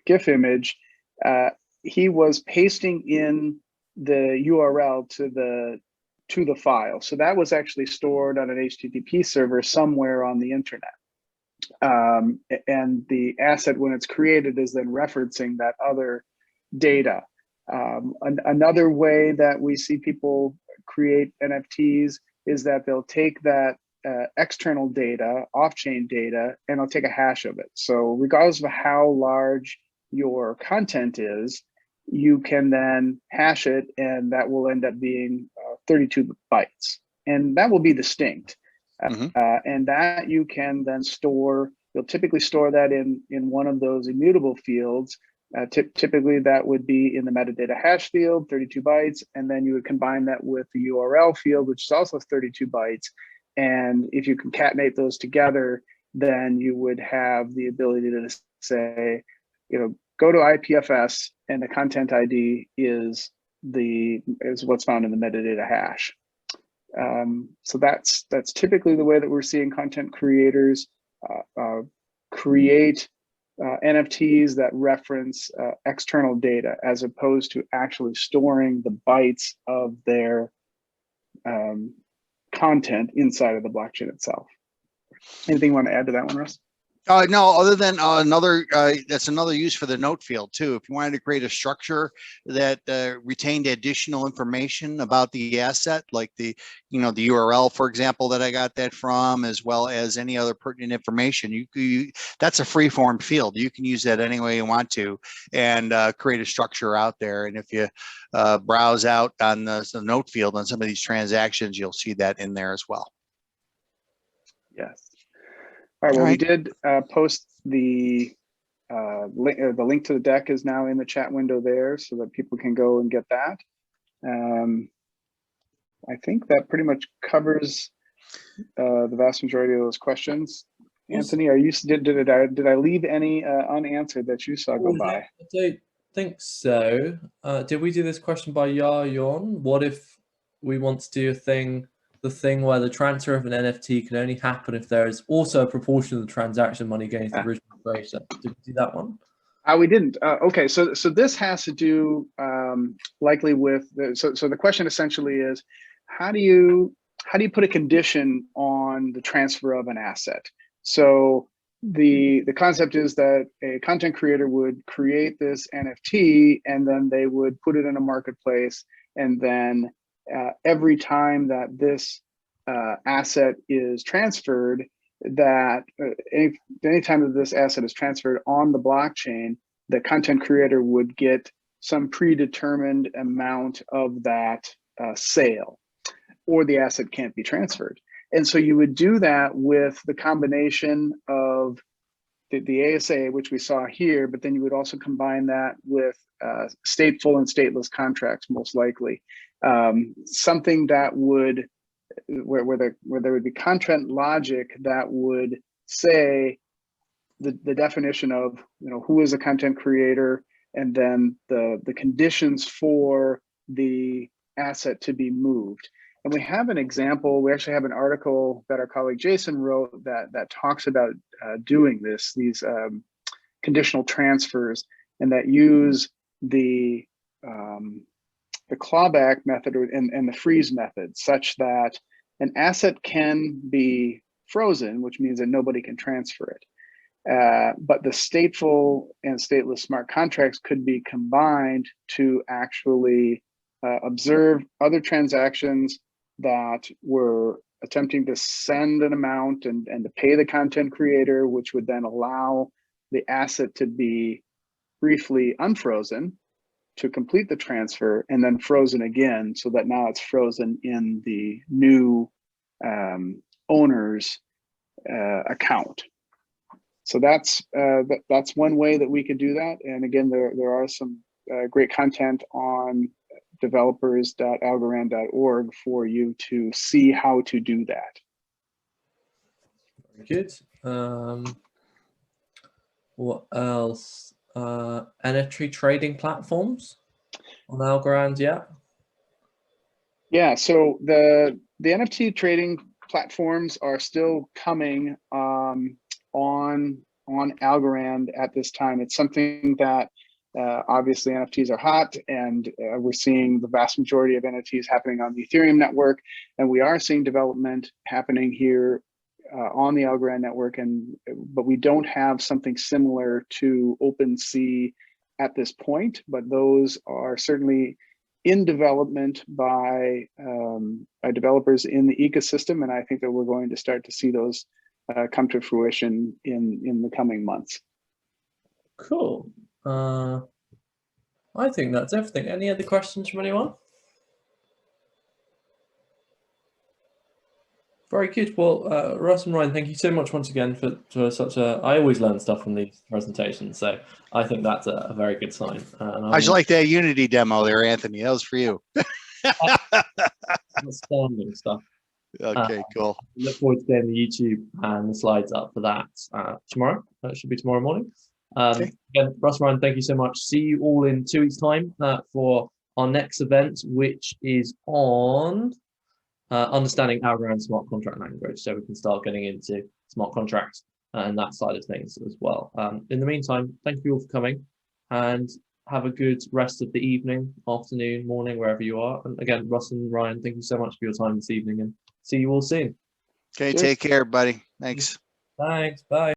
GIF image, he was pasting in the URL to the file. So that was actually stored on an HTTP server somewhere on the internet. And the asset, when it's created, is then referencing that other data. Another way that we see people create NFTs is that they'll take that external data, off-chain data, and they'll take a hash of it. So regardless of how large your content is, you can then hash it, and that will end up being 32 bytes. And that will be distinct. And that you can then store, you'll typically store that in one of those immutable fields. Typically that would be in the metadata hash field, 32 bytes, and then you would combine that with the URL field, which is also 32 bytes. And if you concatenate those together, then you would have the ability to say, go to IPFS and the content ID is what's found in the metadata hash. So that's typically the way that we're seeing content creators create NFTs that reference external data, as opposed to actually storing the bytes of their content inside of the blockchain itself. Anything you want to add to that one, Russ? No, other than that's another use for the note field too. If you wanted to create a structure that retained additional information about the asset, like the URL, for example, that I got that from, as well as any other pertinent information, that's a free form field. You can use that any way you want to, and create a structure out there. And if you browse out on the note field on some of these transactions, you'll see that in there as well. Yes. All right, well, we did post the link to the deck is now in the chat window there, so that people can go and get that. I think that pretty much covers the vast majority of those questions. Anthony, did I leave any unanswered that you saw go by? I don't think so. Did we do this question by Yayon? What if we want to do the thing where the transfer of an NFT can only happen if there is also a proportion of the transaction money going to the original creator? Did we do that one? We didn't. Okay, so this has to do likely with so the question essentially is, how do you put a condition on the transfer of an asset? So the concept is that a content creator would create this NFT, and then they would put it in a marketplace, and then every time that this asset is transferred, that any time that this asset is transferred on the blockchain, the content creator would get some predetermined amount of that sale, or the asset can't be transferred. And so you would do that with the combination of the ASA, which we saw here, but then you would also combine that with stateful and stateless contracts, most likely. Something that would, where there would be content logic that would say the definition of who is a content creator, and then the conditions for the asset to be moved. And we have an example. We actually have an article that our colleague Jason wrote that talks about doing these conditional transfers, and that use the clawback method and the freeze method, such that an asset can be frozen, which means that nobody can transfer it. But the stateful and stateless smart contracts could be combined to actually observe other transactions that were attempting to send an amount and to pay the content creator, which would then allow the asset to be briefly unfrozen to complete the transfer, and then frozen again, so that now it's frozen in the new owner's account. So that's one way that we could do that. And again, there are some great content on developers.algorand.org for you to see how to do that. Very good. What else? NFT trading platforms on Algorand, yeah. Yeah, so the NFT trading platforms are still coming on Algorand at this time. It's something that obviously NFTs are hot, and we're seeing the vast majority of NFTs happening on the Ethereum network, and we are seeing development happening here on the Algorand network, but we don't have something similar to OpenSea at this point, but those are certainly in development by developers in the ecosystem, and I think that we're going to start to see those come to fruition in the coming months. Cool. I think that's everything. Any other questions from anyone? Very good. Well, Russ and Ryan, thank you so much once again for such a. I always learn stuff from these presentations, so I think that's a very good sign. How'd you like that Unity demo there, Anthony? That was for you. Outstanding stuff. Okay, cool. Look forward to getting the YouTube and the slides up for that tomorrow. That should be tomorrow morning. Okay. Again, Russ and Ryan, thank you so much. See you all in 2 weeks' time for our next event, which is on understanding Algorand smart contract language, so we can start getting into smart contracts and that side of things as well. In the meantime, thank you all for coming, and have a good rest of the evening, afternoon, morning, wherever you are. And again, Russ and Ryan, thank you so much for your time this evening, and see you all soon. Okay, take care, buddy. Thanks. Thanks. Bye.